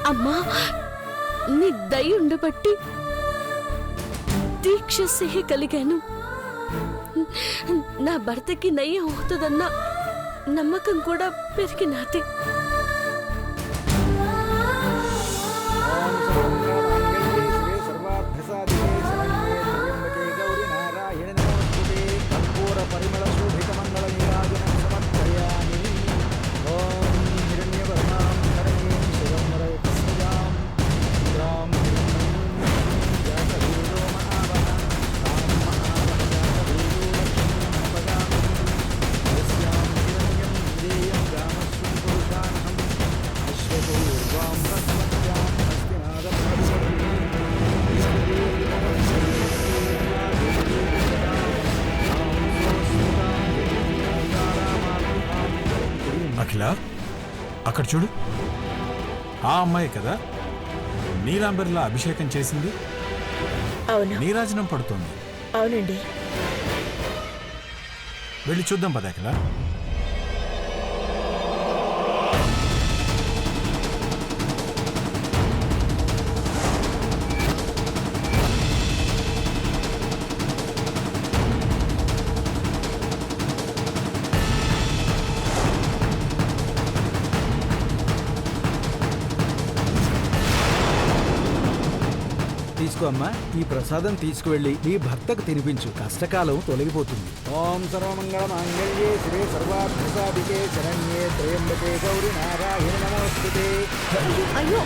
అమ్మా, నీ దయ ఉండబట్టి దీక్ష చేయగలిగాను. నా భర్తకి నయ్యం అవుతుందన్న నమ్మకం కూడా పెరిగినాది. అఖిల, అక్కడ చూడు, ఆ అమ్మాయి కదా నీలాంబరిలా అభిషేకం చేసింది. అవును, నీరాజనం పడుతోంది. అవునండి. వెళ్ళి చూద్దాం పద అఖిల. తీసుకో అమ్మా, ఈ ప్రసాదం తీసుకువెళ్ళి నీ భర్తకు తినిపించు, కష్టకాలం తొలగిపోతుంది. ఓం సర్వమంగళ మాంగళ్యే శివే సర్వార్థసాధికే శరణ్యే త్రయంబకే గౌరి నారాయణ నమోస్తుతే. అయ్యో!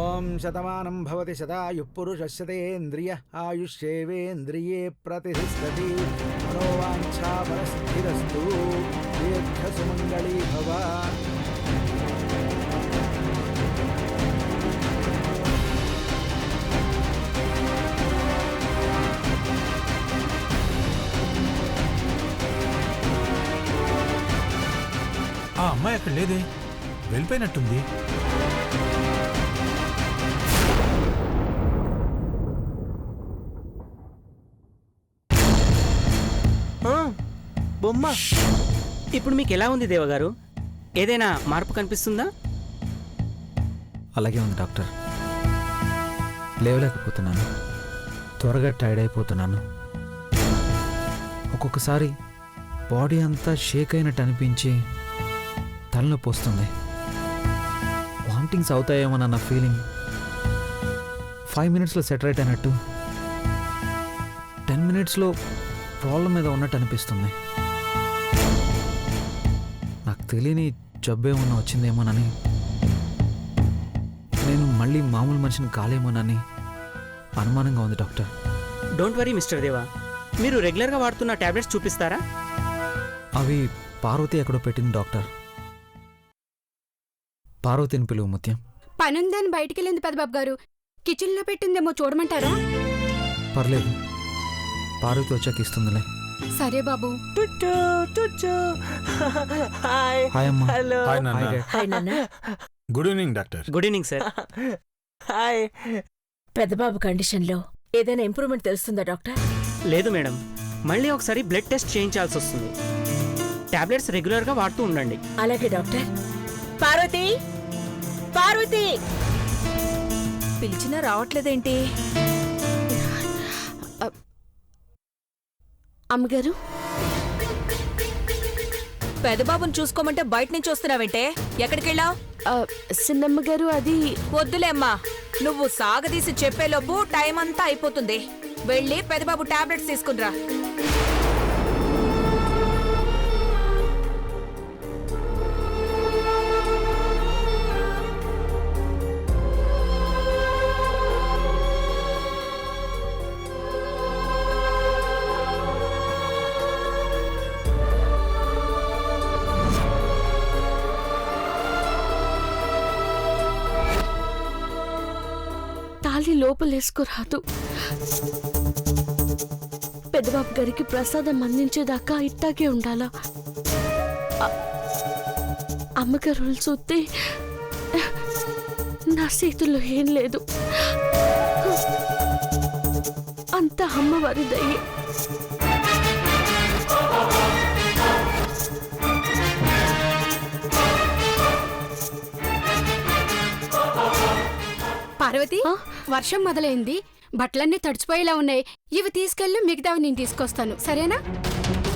ఓం శతమానం భవతి శతాయుః పురుషస్యతేంద్రియ ఆయుష్యేవేంద్రియే ప్రతిష్టతి. మనోవాంఛా ఫలసిద్ధిరస్తు. దీర్ఘసుమంగళీ భవ. ఆ అమ్మాయి అక్కడ లేదే, వెళ్ళిపోయినట్టుంది. బొమ్మ ఇప్పుడు మీకు ఎలా ఉంది దేవగారు? ఏదైనా మార్పు కనిపిస్తుందా? అలాగే ఉంది డాక్టర్. లేవలేకపోతున్నాను, త్వరగా టైర్డ్ అయిపోతున్నాను. ఒక్కొక్కసారి బాడీ అంతా షేక్ అయినట్టు అనిపించి తలనొప్పి వస్తుంది. Vomitings అవుతాయేమోనన్న feeling. 5 మినిట్స్లో సెటరేట్ అయినట్టు, 10 మినిట్స్లో ప్రాబ్లం మీద ఉన్నట్టు అనిపిస్తుంది. నాకు తెలియని జబ్బేమన్నా వచ్చిందేమోనని, నేను మళ్ళీ మామూలు మనిషిని కాలేమోనని అనుమానంగా ఉంది డాక్టర్. డోంట్ వరీ మిస్టర్ దేవా, మీరు రెగ్యులర్గా వాడుతున్న టాబ్లెట్స్ చూపిస్తారా? అవి పార్వతి ఎక్కడో పెట్టింది డాక్టర్. పార్వతిని పిలువు ముత్యం. పనుందని బయటికెళ్ళింది పెద్దబాబు గారు. కిచెన్లో పెట్టిందేమో చూడమంటారా? పర్లేదు, పార్వతి వచ్చాక ఇస్తుందిలే. సరే బాబు. హాయ్. హాయ్ అమ్మా. హలో. హాయ్ నాన్న. హాయ్ నాన్న. Good evening doctor. Good evening sir. Hi. పెద్దబాబు కండిషన్లో ఏదైనా ఇంప్రూవ్మెంట్ తెలుస్తుందా డాక్టర్? లేదు మేడం, మళ్ళీ ఒకసారి బ్లడ్ టెస్ట్ చేయించాల్సి వస్తుంది. టాబ్లెట్స్ రెగ్యులర్గా వాడుతూ ఉండండి. అలాగే డాక్టర్. పార్వతి, పార్వతి పిలిచినా రావట్లేదేంటి? అమ్మగారు, పెద్దబాబుని చూసుకోమంటే బయట నుంచి వస్తున్నావంటే ఎక్కడికెళ్ళావు? చిన్నమ్మగారు అది వద్దులేమ్మా, నువ్వు సాగదీసి చెప్పేలోపు టైం అంతా అయిపోతుంది. వెళ్ళి పెద్దబాబు టాబ్లెట్స్ తీసుకునిరా. తాళి లోపలేసుకోరాదు. పెద్దబాబు గారికి ప్రసాదం అందించేదాకా ఇట్టాగే ఉండాలా? అమ్మగారు చూస్తే నా చేతుల్లో ఏం లేదు, అంతా అమ్మవారి దయ్యే. పార్వతి ఆ? వర్షం మొదలైంది, బట్టలన్నీ తడిచిపోయేలా ఉన్నాయి. ఇవి తీసుకెళ్ళి మిగతావి నేను తీసుకొస్తాను, సరేనా?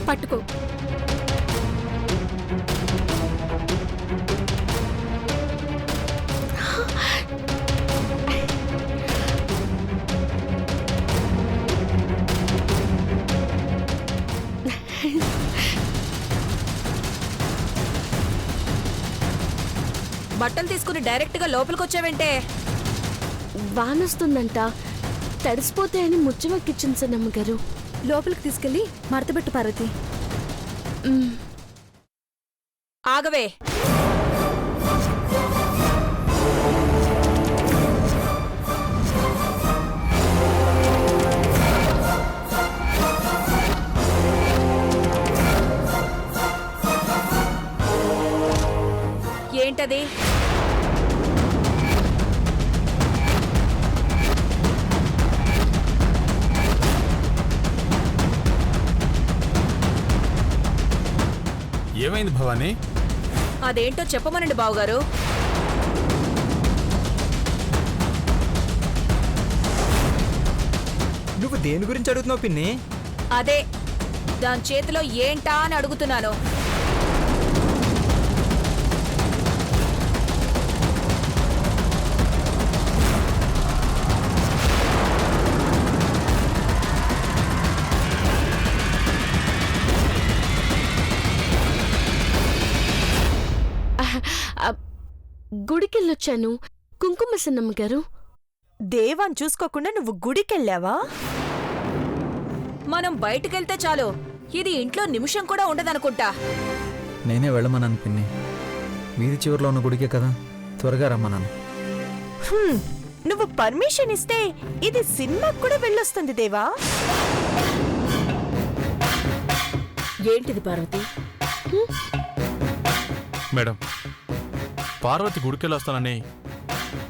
పట్టుకో. బట్టలు తీసుకుని డైరెక్ట్ గా లోపలికి వచ్చావంటే? వానొస్తుందంట, తడిసిపోతే అని ముచ్చమక్కిచ్చింది సన్నమ్మ గారు. లోపలికి తీసుకెళ్లి మడతబెట్టు పార్వతి. ఆగవే. ఏంటది? ఏమైంది భవానీ? అదేంటో చెప్పమనండి బావగారు. నువ్వు దేని గురించి అడుగుతున్నావు పిన్ని? అదే, దాని చేతిలో ఏంటా అని అడుగుతున్నాను. గుడికెళ్ళొచ్చాను కుంకుమ సన్నమ్మ గారు. దేవాన్ని చూసుకోకుండా నువ్వు గుడికెళ్ళావా? మనం బయటికెళ్తే చాలు, ఇది ఇంట్లో నిమిషం కూడా ఉండదనుకుంటా. నేనే వెళ్ళమన్నాను పిన్ని. వీధి చివరిలో ఉన్న గుడికే కదా, త్వరగా రమ్మన్నాను. నువ్వు పర్మిషన్ ఇస్తే ఇది సినిమాకు కూడా వెళ్ళొస్తుంది దేవా. ఏంటిది పార్వతి? మేడం, పార్వతి గుడికెళ్ళొస్తానని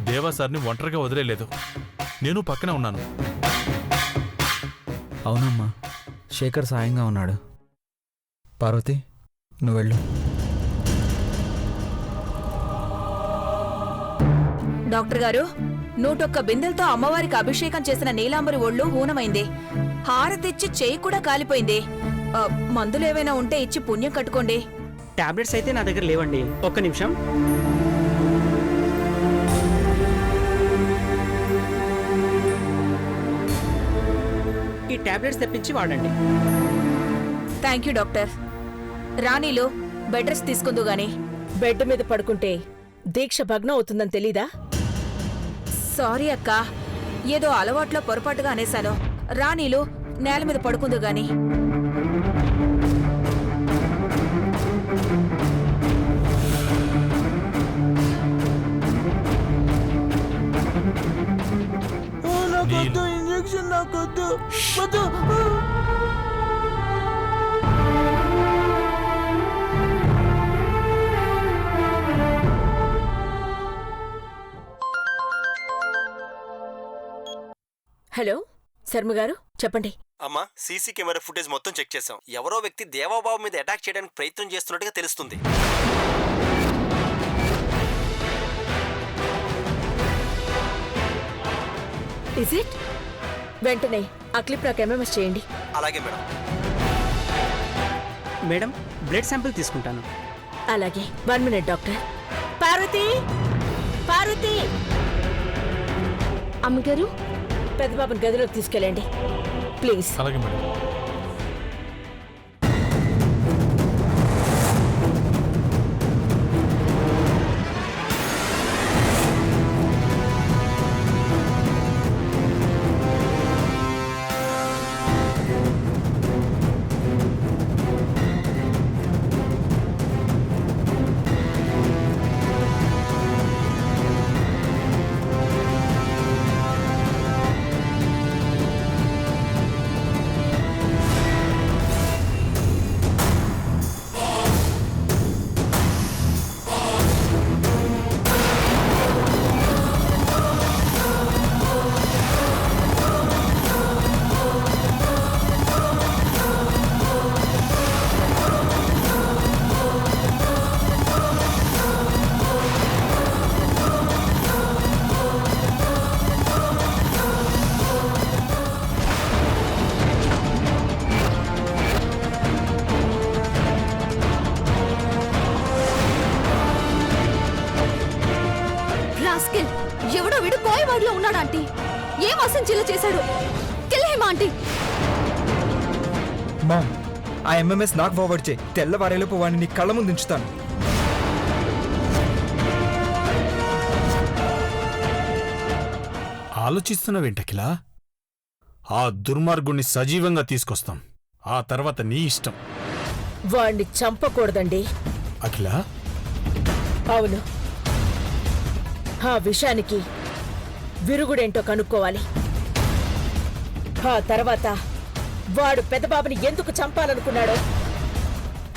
దేవా సార్ని ఒంటరిగా వదిలేలేదు. నేను పక్కనే ఉన్నాను. అవునమ్మా, శేఖర్ సాయంగా ఉన్నాడు. పార్వతి, నువ్వు వెళ్ళు. డాక్టర్ గారు, 101 బిందెలతో అమ్మవారికి అభిషేకం చేసిన నీలాంబరి ఒళ్ళు హూనమైంది. హారతిచ్చి చెయ్యి కూడా కాలిపోయింది. మందులేవైనా ఉంటే ఇచ్చి పుణ్యం కట్టుకోండి. టాబ్లెట్స్ అయితే నా దగ్గర లేవండి, ఒక్క నిమిషం. ఈ టాబ్లెట్స్ తెప్పించి వాడండి. Thank you doctor. రాణీలు, బెడ్ రెస్ట్ తీసుకుందు గాని. బెడ్ మీద పడుకుంటే దీక్ష భగ్నం అవుతుందని తెలీదా? సారీ అక్క, ఏదో అలవాట్లో పొరపాటుగా అనేశాను. రాణీలు, నేల మీద పడుకుందు గాని. ఇంజెక్షన్ నాకొద్దు. హలో శర్మ గారు, చెప్పండి. అమ్మా, సీసీ కెమెరా ఫుటేజ్ మొత్తం చెక్ చేశాం. ఎవరో వ్యక్తి దేవాబాబు మీద అటాక్ చేయడానికి ప్రయత్నం చేస్తున్నట్టుగా తెలుస్తుంది. Is it? వెంటనే ఆ క్లిప్ నాకు ఎంఎంఎస్ చేయండి. అలాగే మేడం. మేడం, బ్లడ్ శాంపిల్ తీసుకుంటాను. అలాగే. 1 మినిట్ డాక్టర్. పార్వతి, పార్వతి! అమ్మగారు, పెద్దబాబుని గదిలోకి తీసుకెళ్ళండి ప్లీజ్. అలాగే మేడం. మరణించేలా చేశాడు. Kill him aunty. మామ్, ఆ ఎంఎంఎస్ నాకు ఫార్వర్డ్ చేయి. తెల్లవారేలోపు వాడిని నీ కళ్ళ ముందు ఉంచుతాను. ఆలోచిస్తున్నావేంటకిలా? ఆ దుర్మార్గుణ్ణి సజీవంగా తీసుకొస్తాం. ఆ తర్వాత నీ ఇష్టం. వాణ్ణి చంపకూడదండి. అఖిల, అవును, ఆ విషయానికి విరుగుడేంటో కనుక్కోవాలి. ఆ తర్వాత వాడు పెద్దబాబుని ఎందుకు చంపాలనుకున్నాడో,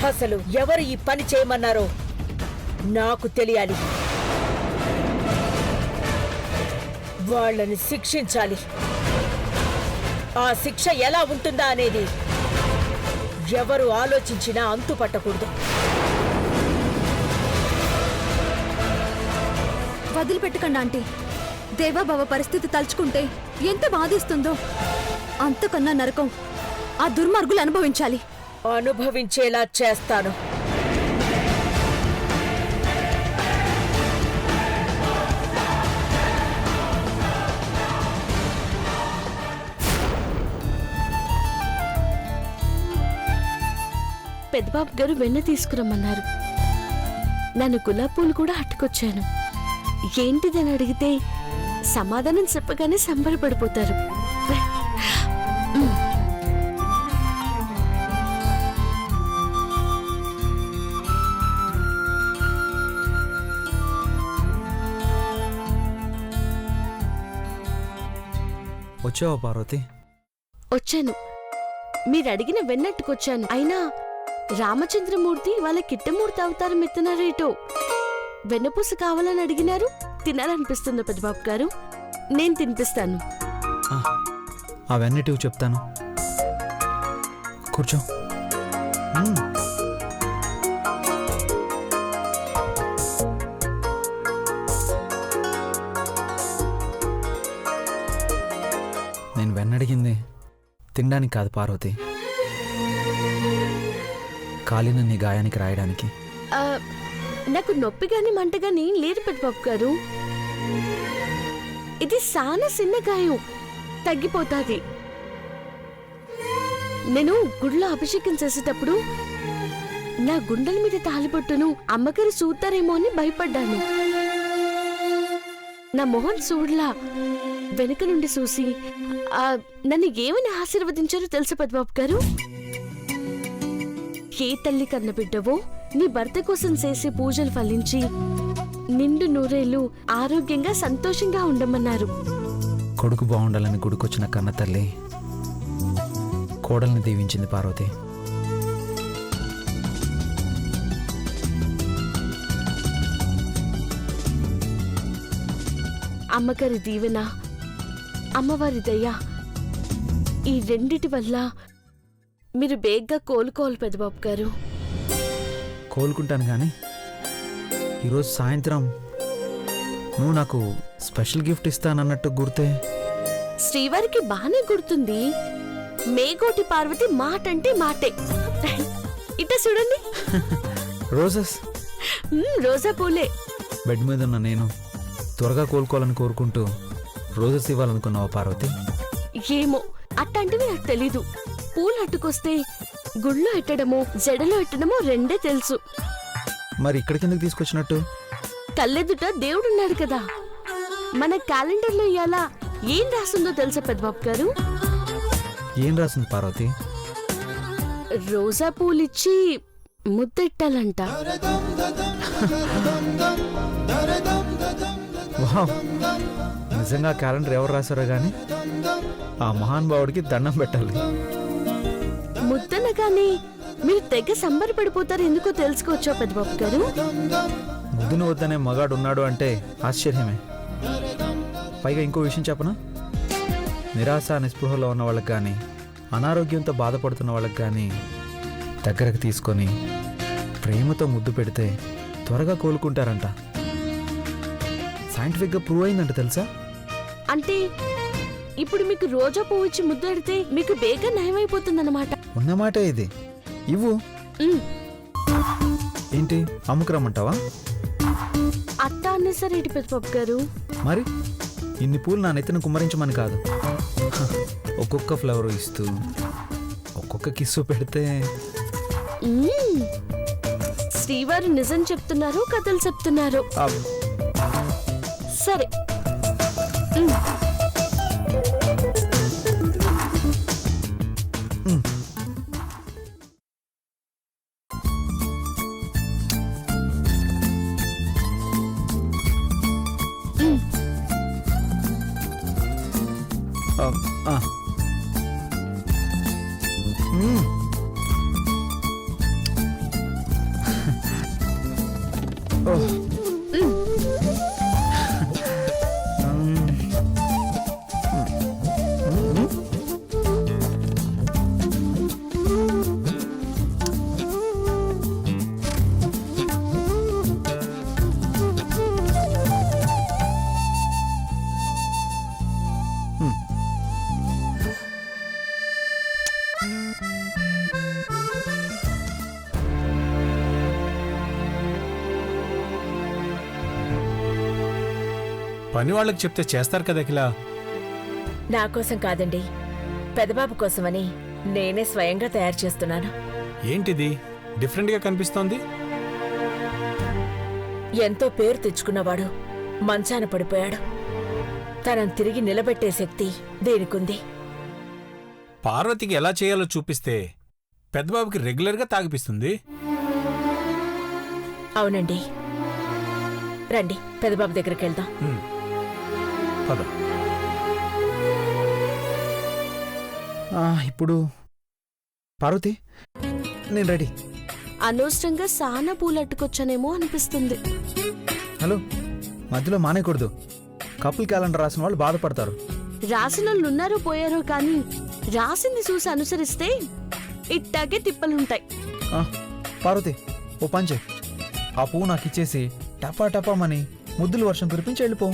అసలు ఎవరు ఈ పని చేయమన్నారో నాకు తెలియాలి. వాళ్ళని శిక్షించాలి. ఆ శిక్ష ఎలా ఉంటుందా అనేది ఎవరు ఆలోచించినా అంతుపట్టకూడదు. వదిలిపెట్టకండి ఆంటీ. దేవాబావ పరిస్థితి తలుచుకుంటే ఎంత బాధిస్తుందో. అంతకన్నా నరకం ఆ దుర్మార్గులు అనుభవించాలి. అనుభవించేలా చేస్తాను. పెద్దబాబు గారు వెన్న తీసుకురమ్మన్నారు. నన్ను గులాబ్ పూలు కూడా అట్టుకొచ్చాను. ఏంటిదని అడిగితే సమాధానం చెప్పగానే సంబరపడిపోతారు. వచ్చావా పార్వతి? వచ్చాను. మీరు అడిగిన వెన్నట్టుకొచ్చాను. అయినా రామచంద్రమూర్తి వాళ్ళ కిట్టమూర్తి అవతారం ఎత్తున్నారేటో. వెన్నపూస కావాలని అడిగినారు. తినాలనిపిస్తుందో పెద్దబాబు గారు? నేను తినిపిస్తాను. అవన్నీ చెప్తాను. కూర్చో. నేను వెన్నడిగింది తినడానికి కాదు పార్వతి, కాలిన నీ గాయానికి రాయడానికి. నాకు నొప్పి గాని మంట గాని లేదు పెద్దబాబు గారు. ఇది సానా చిన్న గాయం, తగ్గిపోతాది. నేను గుడిలో అభిషేకం చేసేటప్పుడు నా గుండెల మీద తాలిపొట్టును అమ్మగారు చూస్తారేమో అని భయపడ్డాను. నా మొహం చూడలా వెనుక నుండి చూసి నన్ను ఏమని ఆశీర్వదించారో తెలుసు పెద్దబాబు గారు? ఏ తల్లి కన్న బిడ్డవో నీ భర్త కోసం చేసే పూజలు ఫలించి నిండు నూరేళ్లు ఆరోగ్యంగా సంతోషంగా ఉండమన్నారు. కొడుకు బాగుండాలని గుడికొచ్చిన కన్న తల్లి కోడల్ని దీవించింది పార్వతి. అమ్మగారి దీవెన, అమ్మవారి దయ, ఈ రెండిటి వల్ల మీరు బేగ్గా కోలుకోవాలి పెద్దబాబు గారు. కోలుకుంటాను కానీ ఈరోజు సాయంత్రం నువ్వు నాకు స్పెషల్ గిఫ్ట్ ఇస్తానన్నట్టు గుర్తే? శ్రీవారికి బానే గుర్తుంది. మేగోటి పార్వతి మాట అంటే మాటే. ఇట్ట చూడండి. రోజెస్. రోజా పూలే. బెడ్ మీద ఉన్న నేను త్వరగా కోలుకోవాలని కోరుకుంటూ రోజెస్ ఇవ్వాలనుకున్నావా పార్వతి? ఏమో అట్టంటివి నాకు తెలీదు. పూలు అట్టుకొస్తే గుళ్ళో ఎట్టడమో జడలో ఎట్టడమో రెండే తెలుసు. మరి ఇక్కడికి ఎందుకు తీసుకొచ్చినట్టు? కళ్ళెదుట దేవుడున్నాడు కదా. మన క్యాలెండర్లో ఇవాళ ఏం రాసిందో తెలుసా పెద్దబాబు గారు? ఏం రాసింది పార్వతి? రోజా పూలిచ్చి ముద్దెట్టాలంట. వావ్, నిజంగా క్యాలెండర్ ఎవరు రాశారో గాని ఆ మహానుభావుడికి దండం పెట్టాలి. ముద్దనగానే మీరు తెగ సంబరపడిపోతారు. ఎందుకో తెలుసుకోవచ్చా పెద్దబాబు గారు? ముద్దును వద్దనే మగాడు ఉన్నాడు అంటే ఆశ్చర్యమే. పైగా ఇంకో విషయం చెప్పనా? నిరాశ నిస్పృహలో ఉన్న వాళ్ళకి కానీ అనారోగ్యంతో బాధపడుతున్న వాళ్ళకి కానీ దగ్గరకు తీసుకొని ప్రేమతో ముద్దు పెడితే త్వరగా కోలుకుంటారంట. సైంటిఫిక్గా ప్రూవ్ అయిందంట తెలుసా? అంటే ఇప్పుడు మీకు రోజా పువ్వు ఇచ్చి ముద్దడితే మీకు బేగా నయమైపోతుందన్నమాట. ఉన్నమాటే ఇది. ఇవ్వు. ఏంటి అమ్ముకురమ్మంటావా? అత్త అన్నేసరేటి పెద్దబాబు గారు. మరి ఇన్ని పూలు నా నెత్తిన కుమ్మరించమని కాదు, ఒక్కొక్క ఫ్లవర్ ఇస్తూ ఒక్కొక్క కిస్సు పెడితే. శ్రీవారు నిజం చెప్తున్నారు, కథలు చెప్తున్నారు. సరే. పని వాళ్ళకి చెప్తే చేస్తారు కదా అఖిల. నా కోసం కాదండి, పెదబాబు కోసమని నేనే స్వయంగా తయారు చేస్తున్నాను. ఏంటిది డిఫరెంట్గా కనిపిస్తోంది? ఎంతో పేరు తెచ్చుకున్నవాడు మంచాన పడిపోయాడు. తనను తిరిగి నిలబెట్టే శక్తి దీనికుంది. పార్వతికి ఎలా చేయాలో చూపిస్తే పెద్దబాబుకి రెగ్యులర్గా తాగిపిస్తుంది. అవునండి, రండి పెదబాబు దగ్గరికి వెళ్దాం. పద. ఇప్పుడు పార్వతి, నేను రెడీ. అనవసరంగా సానా పూలు అట్టుకొచ్చానేమో అనిపిస్తుంది. హలో, మధ్యలో మానేయకూడదు. కపుల్ క్యాలెండర్ రాసిన వాళ్ళు బాధపడతారు. రాసిన వాళ్ళు ఉన్నారో పోయారో కానీ రాసింది చూసి అనుసరిస్తే ఇట్టాగే తిప్పలుంటాయి. పార్వతి, ఓ పంచే, ఆ పువ్వు నాకు ఇచ్చేసి టపా టపామని ముద్దులు వర్షం కురిపించి వెళ్ళిపో.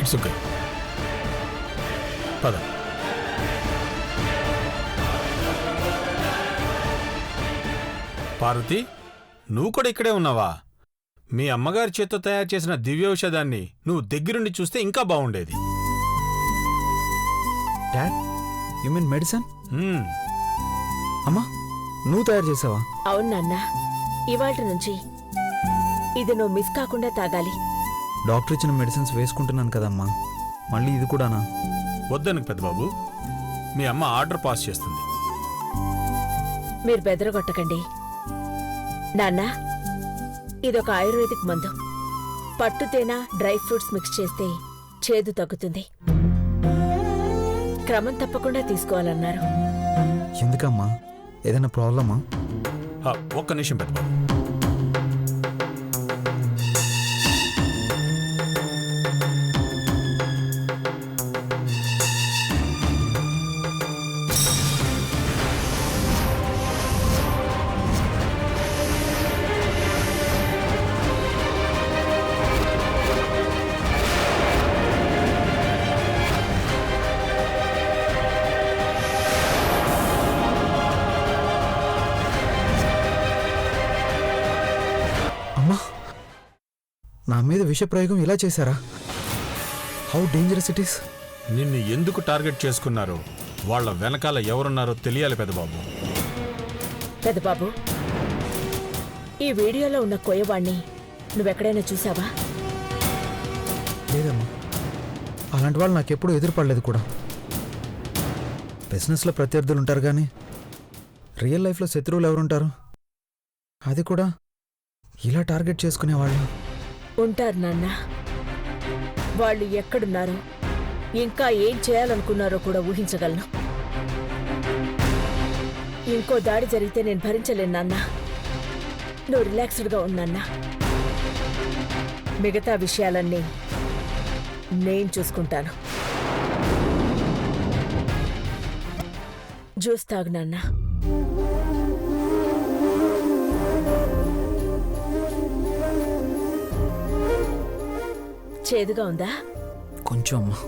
ఇట్స్ ఓకే, పద. పార్వతి, నువ్వు కూడా ఇక్కడే ఉన్నావా? మీ అమ్మగారి చేత్తో తయారు చేసిన దివ్యౌషధాన్ని నువ్వు దగ్గరుండి చూస్తే ఇంకా బాగుండేది. Dad, you mean medicine? అమ్మా, నువ్వు తయారు చేసావా? అవును నాన్న, ఇవాళ నుంచి ఇది నువ్వు మిస్ కాకుండా తాగాలి. డాక్టర్ ఇచ్చిన మెడిసిన్స్ వేసుకుంటున్నాను కదమ్మా, మళ్ళీ ఇది కూడానా? వద్దనకు పెద్దబాబు, మీ అమ్మ ఆర్డర్ పాస్ చేస్తుంది. మీరు బెదరగొట్టకండి నాన్న, ఇదొక ఆయుర్వేదిక్ మందు. పట్టుతేనె, డ్రై ఫ్రూట్స్ మిక్స్ చేస్తే చేదు తగ్గుతుంది. క్రమం తప్పకుండా తీసుకోవాలన్నారు. ఎందుకమ్మా, ఏదైనా ప్రాబ్లమా? ఒక్క నిమిషం పెద్దబాబు. నా మీద విషప్రయోగం ఇలా చేశారా? How dangerous it is. నిన్ను ఎందుకు టార్గెట్ చేసుకున్నారో, వాళ్ళ వెనకాల ఎవరున్నారో తెలియాలి పెద్దబాబు. పెద్దబాబు, ఈ వీడియోలో ఉన్న కోయవాణ్ణి నువ్వెక్కడైనా చూసావా? లేదమ్మా, అలాంటి వాళ్ళు నాకెప్పుడూ ఎదురుపడలేదు కూడా. బిజినెస్లో ప్రత్యర్థులు ఉంటారు కానీ రియల్ లైఫ్లో శత్రువులు ఎవరుంటారు? అది కూడా ఇలా టార్గెట్ చేసుకునేవాళ్ళు ఉంటారు నాన్న. వాళ్ళు ఎక్కడున్నారో, ఇంకా ఏం చేయాలనుకున్నారో కూడా ఊహించగలను. ఇంకో దాడి జరిగితే నేను భరించలేను నాన్న. నువ్వు రిలాక్స్డ్గా ఉన్నాన్నా. మిగతా విషయాలన్నీ నేను చూసుకుంటాను. జ్యూస్ తాగు నాన్నా. చేదుగా ఉందా? కొంచెం అమ్మా.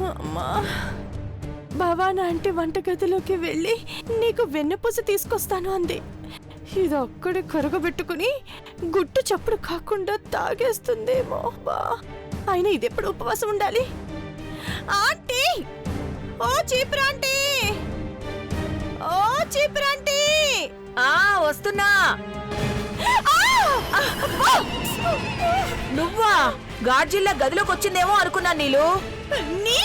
అమ్మా, భవానా అంటే వంటగదిలోకి వెళ్ళి నీకు వెన్నపూస తీసుకొస్తాను అంది. ఇది ఒక్కడే కరగబెట్టుకుని గుట్టు చప్పుడు కాకుండా తాగేస్తుందేమో. బా, అయినా ఇది ఎప్పుడు ఉపవాసం ఉండాలి? ఆంటీ, ఓ చీపురాంటీ, ఓ చీపురాంటీ. వస్తున్నా. నువ్వా? గాడ్జిల్లా గదిలోకి వచ్చిందేమో అనుకున్నాను నీళ్ళు. నీ